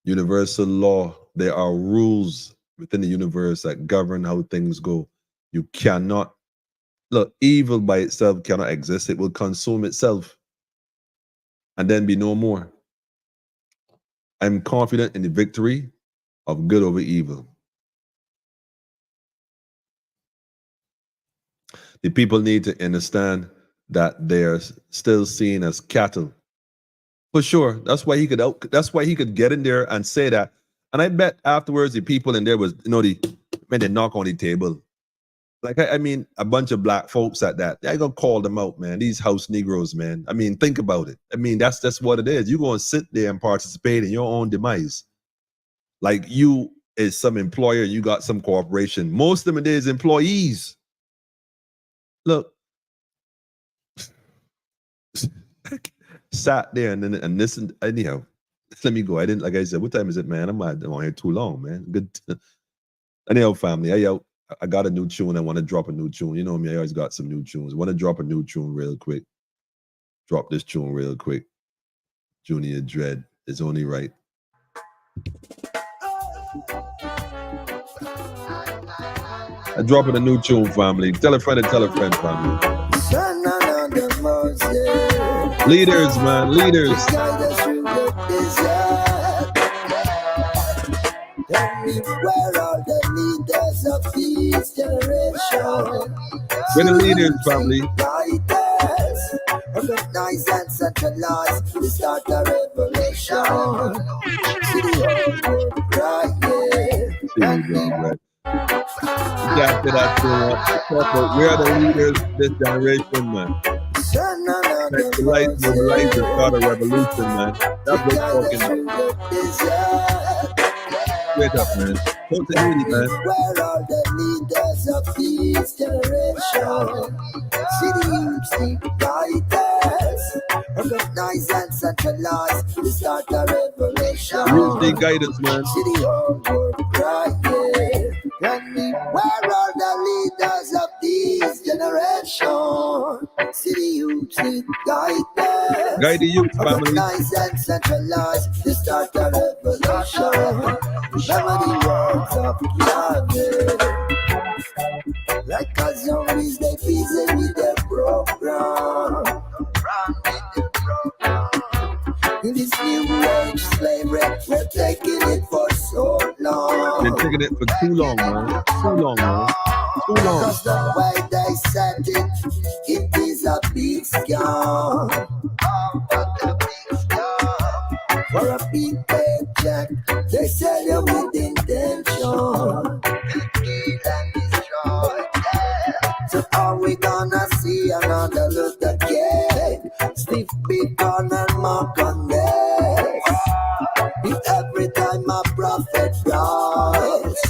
Universal law. There are rules within the universe that govern how things go. You cannot look. Evil by itself cannot exist. It will consume itself, and then be no more. I'm confident in the victory of good over evil. The people need to understand that they're still seen as cattle. For sure. That's why he could get in there and say that. And I bet afterwards the people in there was, they knock on the table. Like, I mean, a bunch of black folks at that. They're gonna call them out, man. These house Negroes, man. I mean, think about it. I mean, that's what it is. You're gonna sit there and participate in your own demise. Like, you is some employer, you got some corporation. Most of them is employees. Look, sat there and listened. Anyhow, let me go. I didn't, like I said, what time is it, man? I'm on here too long, man. Good. Anyhow, family, I got a new tune. I want to drop a new tune. You know me, I always got some new tunes. I want to drop a new tune real quick. Drop this tune real quick. Junior Dread is only right. I'm dropping a new tune, family. Tell a friend, family. Leaders, man, leaders. We're the leaders, family. Recognize and centralize to start a revolution. See the whole world right here. Got that we are the leaders of this generation, man. Mobilize and start a revolution, man. That's what we're talking about. Straight up, man. Continuity, man. Where are the leaders of this generation? See the youth, see guidance. Recognize and centralize to start a revolution. Use the guidance, man. See the whole world right here. Where are the leaders of this generation? See the youth, see guidance. Guide the youth, family. Recognize and centralize to start a revolution. Remember the words of Yahweh. Like as young as they busy with their program. In this new age slavery, we're taking it for so long. They're taking it for too long, man. Too long, man. Too long. Because the way they said it is a big scam. For a big paycheck, they sell you with intention. Kill and destroy. So are we gonna see another Luther King? Stiff beat on and mark on this. If every time a prophet rise,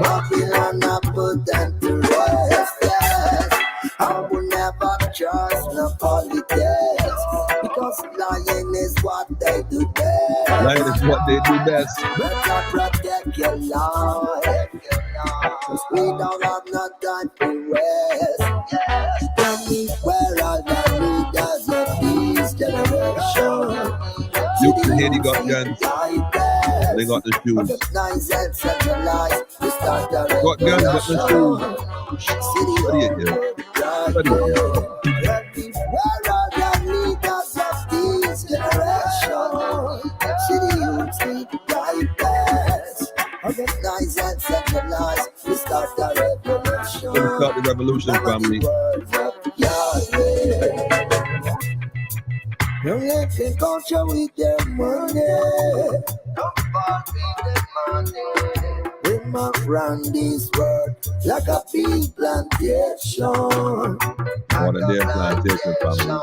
Babylon I put them to rest. Yes, I will never trust no politics, because lying is what they do best. Lying is what they do best. Better protect your life, because we don't have no time to waste. Tell me where are the leaders of this generation? You can hear they got guns. They got the shoes. Got guns, got the shoes. What do you do? What do you do? Where are the leaders of this generation? See the youth, see the Gonna start the revolution, family. Don't let them culture with their money. Don't part with their money. They might run this world like a big plantation. Modern day plantation, family.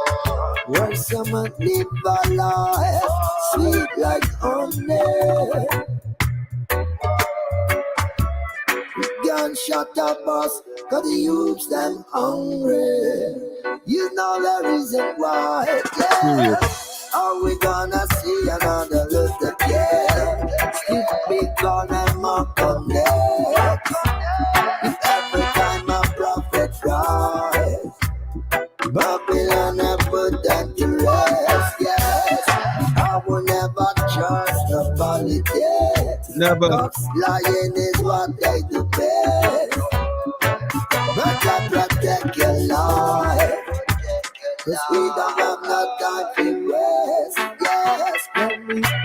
Where someone live a life sweet like honey. Gunshot a bus, cause the youths them hungry. You know the reason why. Yeah. Are we gonna see another Luther King? Still big on and mock on next. If every time a prophet rise, Babylon I put that to rest. Yes, I will never trust the politics. Never. Cause lying is what they do best. But I protect your life. Cause we don't have no time for rest. Yes,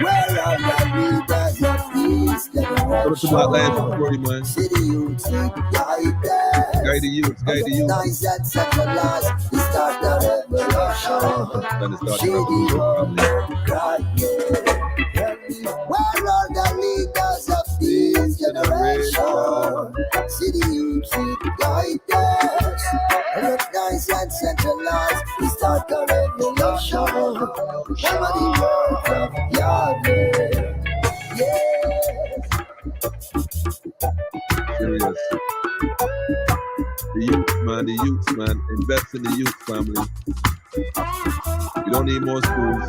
where are the leaders of these generation? City youths need guidance. Guide the youth, guide the youth. Nice and centralized, we start the revolution. Shady youth, where are the leaders of this generation? City youths need guidance. Nice and centralized, we start the revolution. Come on, the words of Yahweh. Serious. The youths, man. Invest in the youth, family. You don't need more schools.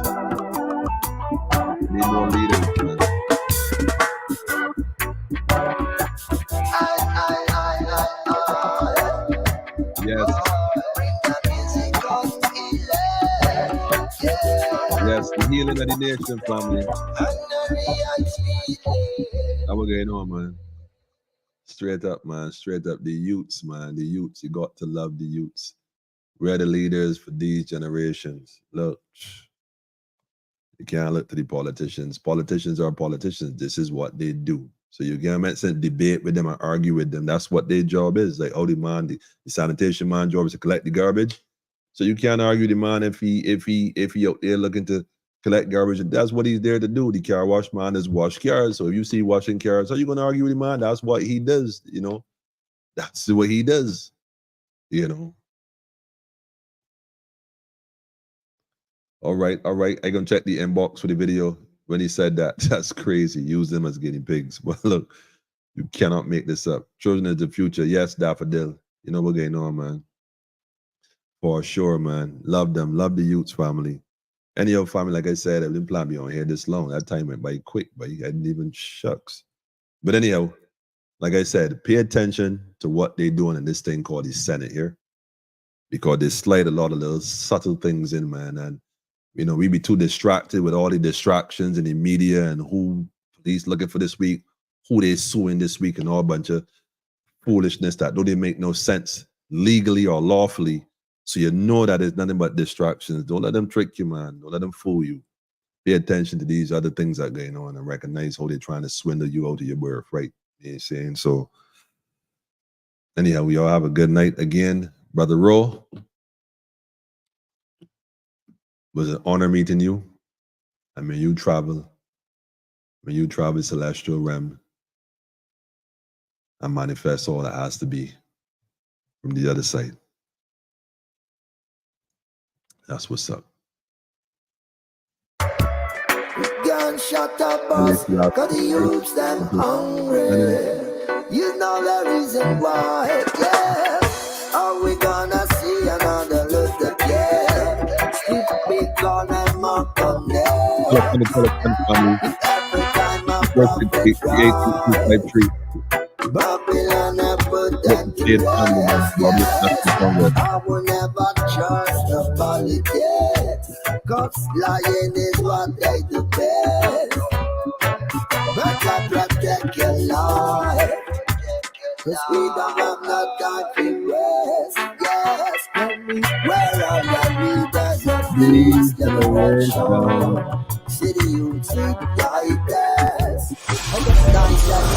You need more leaders, man. Yes. Yes, the healing of the nation, family. How we going on, man? Straight up, man. Straight up. The youths, man. The youths. You got to love the youths. We're the leaders for these generations. Look, you can't look to the politicians. Politicians are politicians. This is what they do. So you can't make sense debate with them and argue with them. That's what their job is. Like, oh, the sanitation man job is to collect the garbage. So you can't argue the man if he out there looking to collect garbage. That's what he's there to do. The car wash man is wash cars. So if you see washing cars, how you gonna argue with the man? That's what he does, you know. That's what he does, you know. All right. I gonna check the inbox for the video when he said that. That's crazy. Use them as guinea pigs. Well, look, you cannot make this up. Children of the future. Yes, Daffodil. You know what's going on, man. For sure, man. Love them. Love the youths family. Any other family, like I said, I didn't plan me on here this long. That time went by quick, but I didn't even shucks. But anyhow, like I said, pay attention to what they're doing in this thing called the Senate here. Because they slide a lot of little subtle things in, man. And, you know, we be too distracted with all the distractions in the media and who police looking for this week, who they suing this week, and all a bunch of foolishness that don't even make no sense legally or lawfully. So you know that it's nothing but distractions. Don't let them trick you, man. Don't let them fool you. Pay attention to these other things that are going on and recognize how they're trying to swindle you out of your birthright. You know what I'm saying? So anyhow, we all have a good night again. Brother Ro, was an honor meeting you. I mean, you travel celestial realm and manifest all that has to be from the other side. That's what's up. Gunshot a bus, cause the youths them hungry. You know the reason why, yeah. Are we gonna see another Luther King? Still big on and mock on next. Every time I prophet rise, Babylon I put them to rest. I will never trust the politics, cause lying is what they do best. But I protect your life, cause we don't have no time for rest. Yes, where are the leaders of this generation? City youths need guidance. Nice and